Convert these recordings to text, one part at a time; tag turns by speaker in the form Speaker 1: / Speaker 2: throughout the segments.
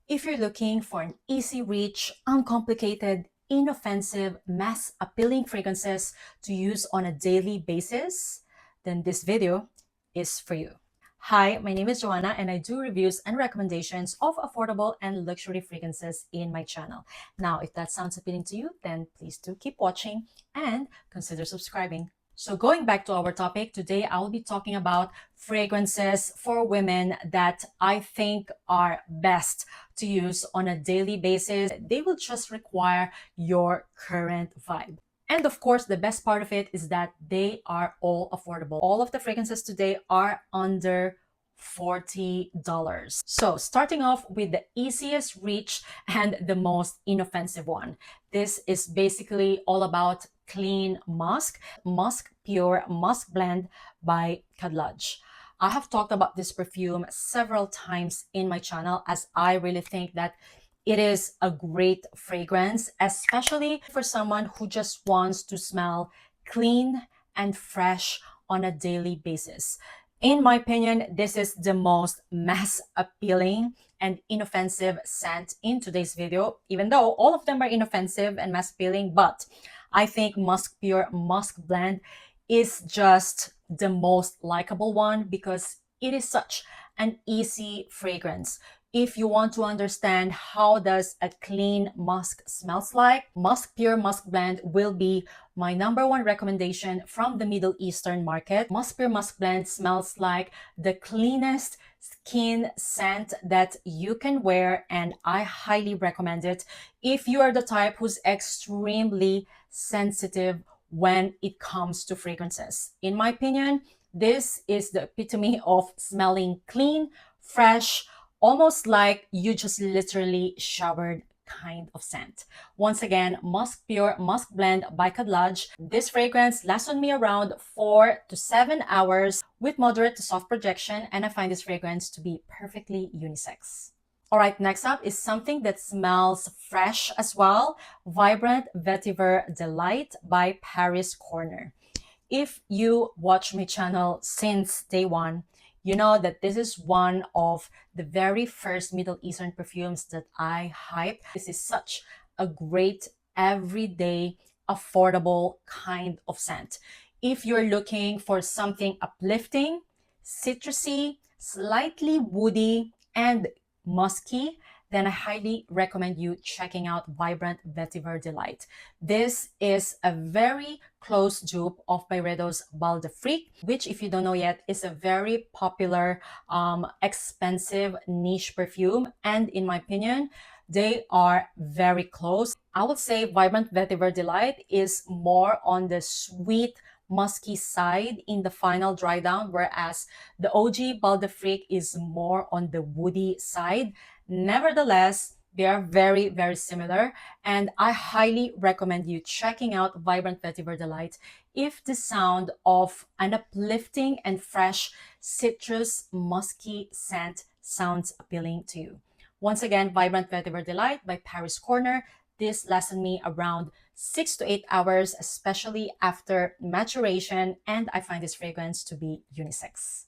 Speaker 1: If you're looking for an easy reach, uncomplicated, inoffensive, mass appealing fragrances to use on a daily basis, then this video is for you. Hi, my name is Joanna and I do reviews and recommendations of affordable and luxury fragrances in my channel. Now, if that sounds appealing to you, then please do keep watching and consider subscribing. So going back to our topic, today I will be talking about fragrances for women that I think are best to use on a daily basis. They will just require your current vibe. And of course, the best part of it is that they are all affordable. All of the fragrances today are under $40. So starting off with the easiest reach and the most inoffensive one. This is basically all about Clean Musk Pure Musk Blend by Khadlaj. I have talked about this perfume several times in my channel as I really think that it is a great fragrance, especially for someone who just wants to smell clean and fresh on a daily basis. In my opinion, this is the most mass appealing and inoffensive scent in today's video, even though all of them are inoffensive and mass appealing, but I think Musk Pure Musk Blend is just the most likable one because it is such an easy fragrance. If you want to understand how does a clean musk smells like, Musk Pure Musk Blend will be my #1 recommendation from the Middle Eastern market. Musk Pure Musk Blend smells like the cleanest skin scent that you can wear, and I highly recommend it if you are the type who's extremely sensitive when it comes to fragrances. In my opinion, this is the epitome of smelling clean, fresh, almost like you just literally showered kind of scent. Once again, Musk Pure Musk Blend by Khadlaj. This fragrance lasts on me around 4 to 7 hours with moderate to soft projection, and I find this fragrance to be perfectly unisex. All right, next up is something that smells fresh as well. Vibrant Vetiver Delight by Paris Corner. If you watch my channel since day one, you know that this is one of the very first Middle Eastern perfumes that I hype. This is such a great, everyday, affordable kind of scent. If you're looking for something uplifting, citrusy, slightly woody, and musky, then I highly recommend you checking out Vibrant Vetiver Delight. This is a very close dupe of Byredo's Bal de Fric, which, if you don't know yet, is a very popular, expensive niche perfume. And in my opinion, they are very close. I would say Vibrant Vetiver Delight is more on the sweet, musky side in the final dry down, whereas the OG Bal de Fric is more on the woody side. Nevertheless, they are very, very similar, and I highly recommend you checking out Vibrant Vetiver Delight if the sound of an uplifting and fresh citrus musky scent sounds appealing to you. Once again, Vibrant Vetiver Delight by Paris Corner. This lasted me around 6 to 8 hours, especially after maturation, and I find this fragrance to be unisex.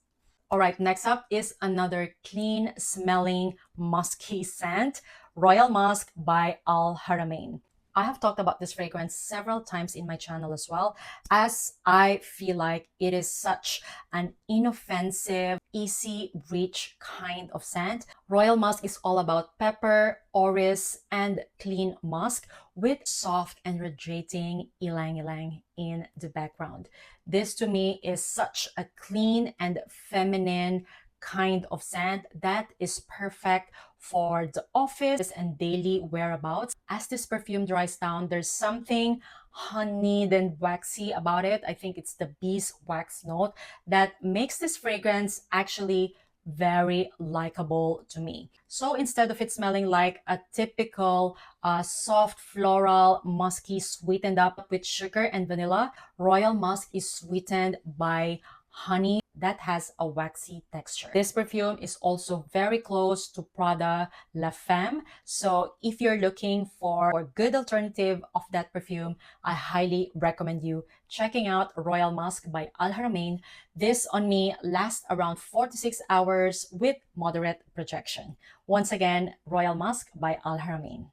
Speaker 1: All right, next up is another clean smelling musky scent, Royal Musk by Haramain. I have talked about this fragrance several times in my channel as well, as I feel like it is such an inoffensive, easy reach kind of scent. Royal Musk is all about pepper, orris, and clean musk with soft and radiating ylang-ylang in the background. This to me is such a clean and feminine kind of scent that is perfect for the office and daily whereabouts. As this perfume dries down, there's something honeyed and waxy about it. I think it's the beeswax note that makes this fragrance actually very likable to me. So instead of it smelling like a typical soft floral musky sweetened up with sugar and vanilla, Royal Musk is sweetened by honey. that has a waxy texture. This perfume is also very close to Prada La Femme. So if you're looking for a good alternative of that perfume, I highly recommend you checking out Royal Musk by Haramain. This on me lasts around 4 to 6 hours with moderate projection. Once again, Royal Musk by Haramain.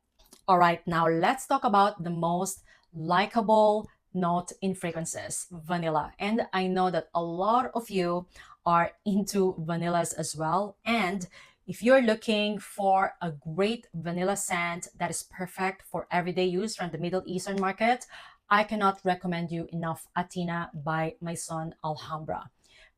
Speaker 1: All right, now let's talk about the most likable note in fragrances, vanilla. And I know that a lot of you are into vanillas as well. And if you're looking for a great vanilla scent that is perfect for everyday use from the Middle Eastern market, I cannot recommend you enough Athena by Maison Alhambra.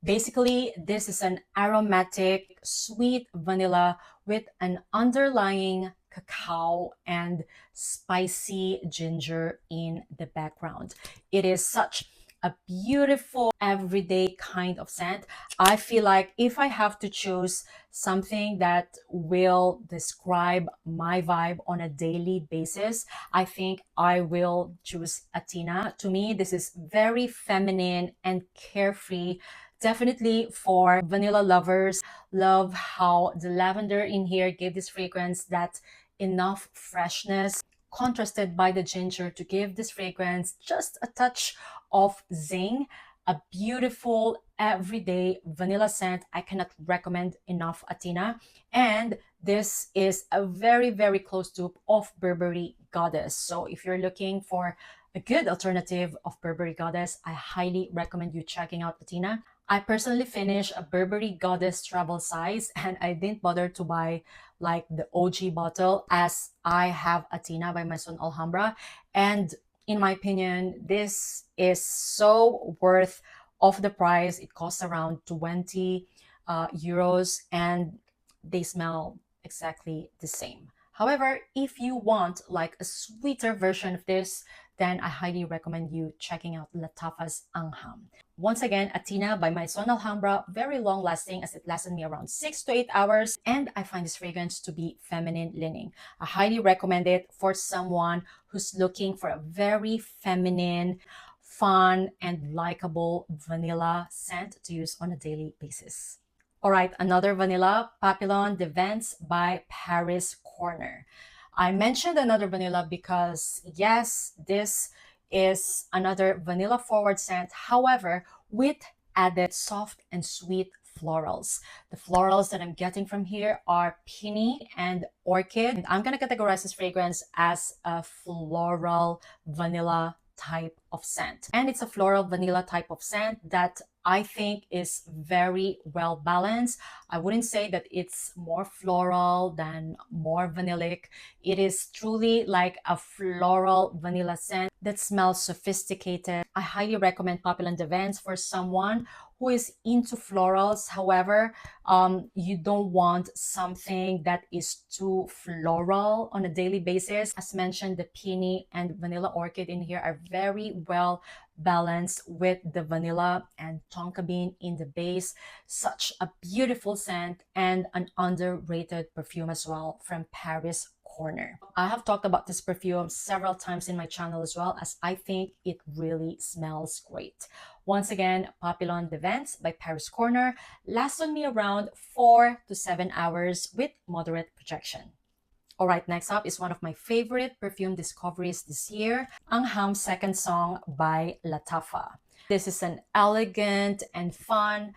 Speaker 1: Basically, this is an aromatic, sweet vanilla with an underlying cacao and spicy ginger in the background. It is such a beautiful everyday kind of scent. I feel like if I have to choose something that will describe my vibe on a daily basis, I think I will choose Athena. To me, this is very feminine and carefree. Definitely for vanilla lovers. Love how the lavender in here gave this fragrance that enough freshness contrasted by the ginger to give this fragrance just a touch of zing. A beautiful everyday vanilla scent. I cannot recommend enough Athena. And this is a very close dupe of Burberry Goddess. So if you're looking for a good alternative of Burberry Goddess, I highly recommend you checking out Athena. I personally finished a Burberry Goddess travel size and I didn't bother to buy like the OG bottle as I have Athena by Maison Alhambra. And in my opinion, this is so worth of the price. It costs around 20 euros and they smell exactly the same. However, if you want like a sweeter version of this, then I highly recommend you checking out Lattafa's Angham. Once again, Athena by Maison Alhambra, very long lasting as it lasted me around 6 to 8 hours. And I find this fragrance to be feminine leaning. I highly recommend it for someone who's looking for a very feminine, fun, and likable vanilla scent to use on a daily basis. All right, another vanilla, Papillon de Vents by Paris Corner. I mentioned another vanilla because yes, this is another vanilla forward scent. However, with added soft and sweet florals. The florals that I'm getting from here are peony and orchid. And I'm going to categorize this fragrance as a floral vanilla type of scent. And it's a floral vanilla type of scent that I think is very well balanced. I wouldn't say that it's more floral than more vanillic. It is truly like a floral vanilla scent that smells sophisticated. I highly recommend Papillon de Vents for someone who is into florals. However, you don't want something that is too floral on a daily basis. As mentioned, the peony and vanilla orchid in here are very well balanced with the vanilla and tonka bean in the base. Such a beautiful scent and an underrated perfume as well from Paris Corner. I have talked about this perfume several times in my channel as well, as I think it really smells great. Once again, Papillon de Vents by Paris Corner lasts on me around 4 to 7 hours with moderate projection. All right, next up is one of my favorite perfume discoveries this year, Angham's Second Song by Lattafa. This is an elegant and fun,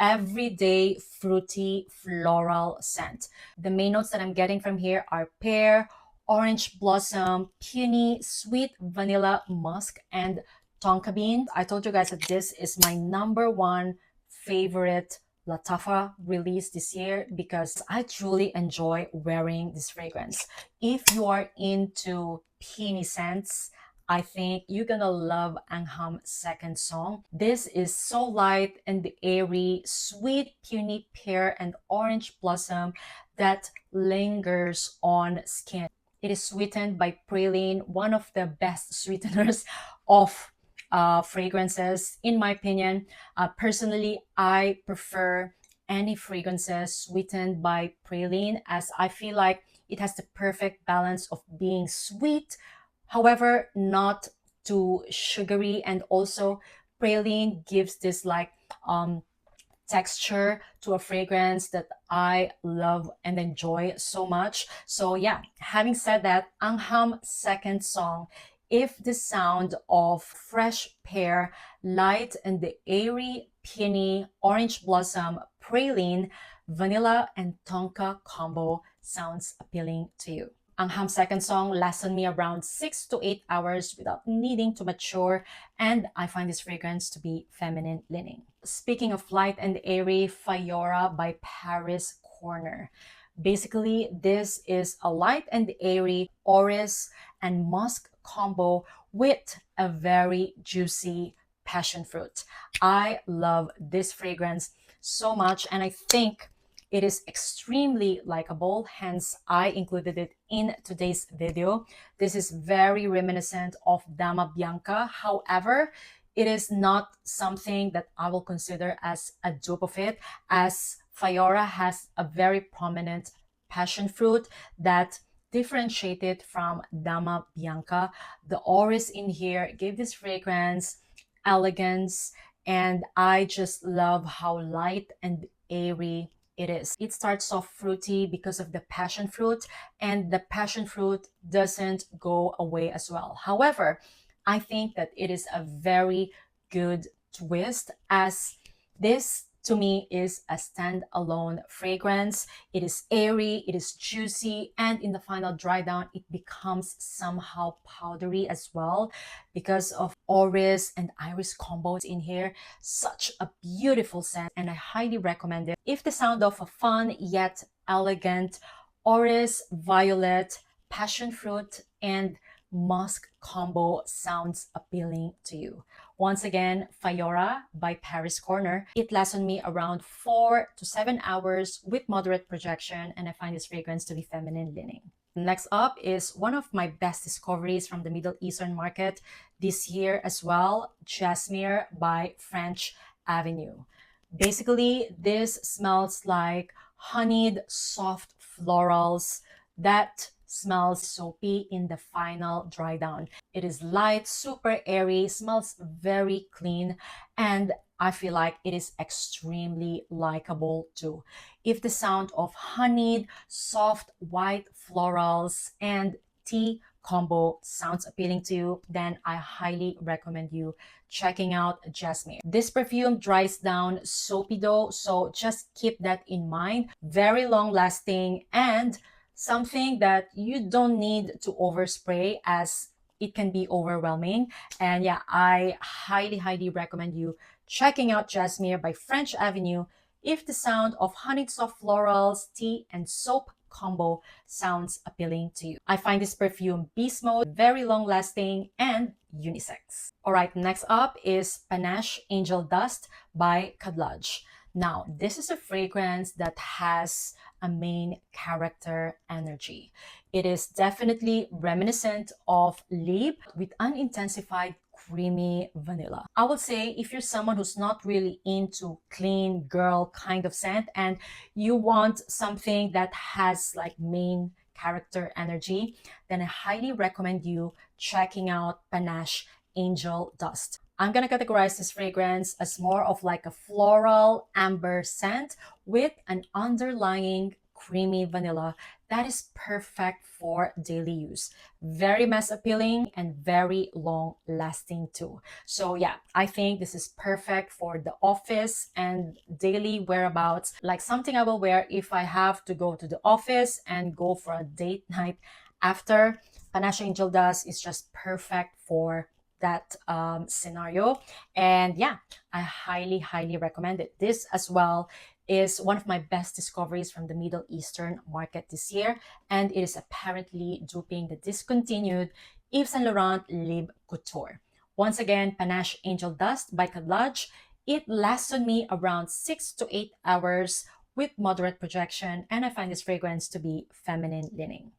Speaker 1: everyday fruity floral scent. The main notes that I'm getting from here are pear, orange blossom, peony, sweet vanilla, musk, and tonka bean. I told you guys that this is my #1 favorite Lattafa release this year because I truly enjoy wearing this fragrance. If you are into peony scents, I think you're gonna love Angham's Second Song. This is so light and airy, sweet peony pear and orange blossom that lingers on skin. It is sweetened by praline, one of the best sweeteners of fragrances, in my opinion. Personally, I prefer any fragrances sweetened by praline as I feel like it has the perfect balance of being sweet, however, not too sugary. And also praline gives this like texture to a fragrance that I love and enjoy so much. So yeah, having said that, Angham second song, if the sound of fresh pear, light and the airy, peony, orange blossom, praline, vanilla and tonka combo sounds appealing to you. Angham's second song lasted me around 6 to 8 hours without needing to mature, and I find this fragrance to be feminine leaning. Speaking of light and airy, Fayora by Paris Corner. Basically, this is a light and airy orris and musk combo with a very juicy passion fruit. I love this fragrance so much, and I think it is extremely likable, hence I included it in today's video. This is very reminiscent of Dama Bianca. However, it is not something that I will consider as a dupe of it, as Fayora has a very prominent passion fruit that differentiated from Dama Bianca. The orris in here gave this fragrance elegance, and I just love how light and airy it is. It starts off fruity because of the passion fruit, and the passion fruit doesn't go away as well. However, I think that it is a very good twist, as this to me is a standalone fragrance. It is airy, it is juicy, and in the final dry down, it becomes somehow powdery as well because of orris and iris combos in here. Such a beautiful scent, and I highly recommend it. If the sound of a fun yet elegant orris, violet, passion fruit, and musk combo sounds appealing to you. Once again, Fayora by Paris Corner. It lasts on me around 4 to 7 hours with moderate projection, and I find this fragrance to be feminine leaning. Next up is one of my best discoveries from the Middle Eastern market this year as well, Jasmere by French Avenue. Basically, this smells like honeyed soft florals that smells soapy in the final dry down. It is light, super airy, smells very clean, and I feel like it is extremely likable too. If the sound of honeyed, soft, white florals and tea combo sounds appealing to you, then I highly recommend you checking out Jasmere. This perfume dries down soapy though, so just keep that in mind. Very long lasting, and something that you don't need to overspray, as it can be overwhelming. And yeah, I highly recommend you checking out Jasmere by French Avenue if the sound of honeyed soft florals, tea, and soap combo sounds appealing to you. I find this perfume beast mode, very long lasting, and unisex. Alright, next up is Panache Angel Dust by Khadlaj. Now, this is a fragrance that has a main character energy. It is definitely reminiscent of Lip with unintensified creamy vanilla. I would say if you're someone who's not really into clean girl kind of scent and you want something that has like main character energy, then I highly recommend you checking out Panache Angel Dust. I'm gonna categorize this fragrance as more of like a floral amber scent with an underlying creamy vanilla that is perfect for daily use. Very mass appealing and very long lasting too. So yeah, I think this is perfect for the office and daily whereabouts, like something I will wear if I have to go to the office and go for a date night after. Panache Angel Dust is just perfect for that scenario, and yeah, I highly recommend it. This as well is one of my best discoveries from the Middle Eastern market this year, and it is apparently duping the discontinued Yves Saint Laurent Libre Couture. Once again, Panache Angel Dust by Khadlaj. It lasted me around 6 to 8 hours with moderate projection, and I find this fragrance to be feminine leaning.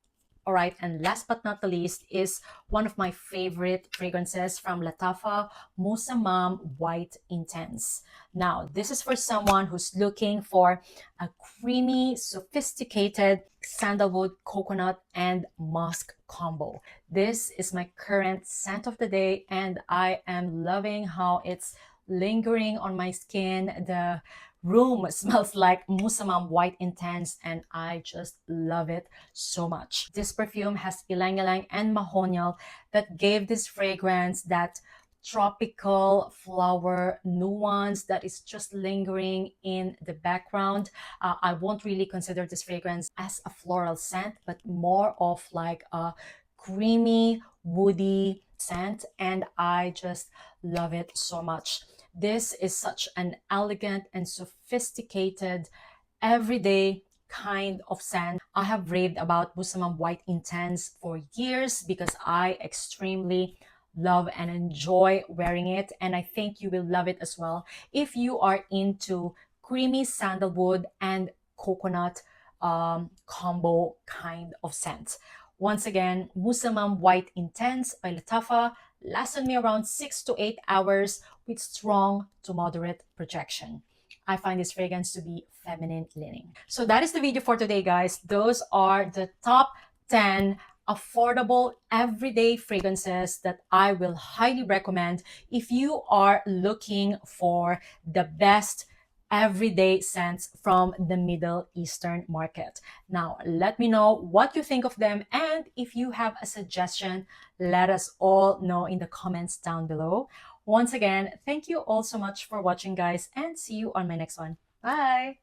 Speaker 1: All right, and last but not the least is one of my favorite fragrances from Lattafa, Musamam White Intense. Now, this is for someone who's looking for a creamy, sophisticated sandalwood, coconut, and musk combo. This is my current scent of the day, and I am loving how it's lingering on my skin. The room smells like Musamam White Intense, and I just love it so much. This perfume has ylang ylang and mahonial that gave this fragrance that tropical flower nuance that is just lingering in the background. I won't really consider this fragrance as a floral scent, but more of like a creamy, woody scent, and I just love it so much. This is such an elegant and sophisticated, everyday kind of scent. I have raved about Musamam White Intense for years because I extremely love and enjoy wearing it, and I think you will love it as well if you are into creamy sandalwood and coconut combo kind of scent. Once again, Musamam White Intense by Lattafa lasted me around 6 to 8 hours with strong to moderate projection. I find this fragrance to be feminine leaning. So that is the video for today, guys. Those are the top 10 affordable everyday fragrances that I will highly recommend if you are looking for the best everyday scents from the Middle Eastern market. Now, let me know what you think of them, and if you have a suggestion, let us all know in the comments down below. Once again, thank you all so much for watching, guys, and see you on my next one. Bye!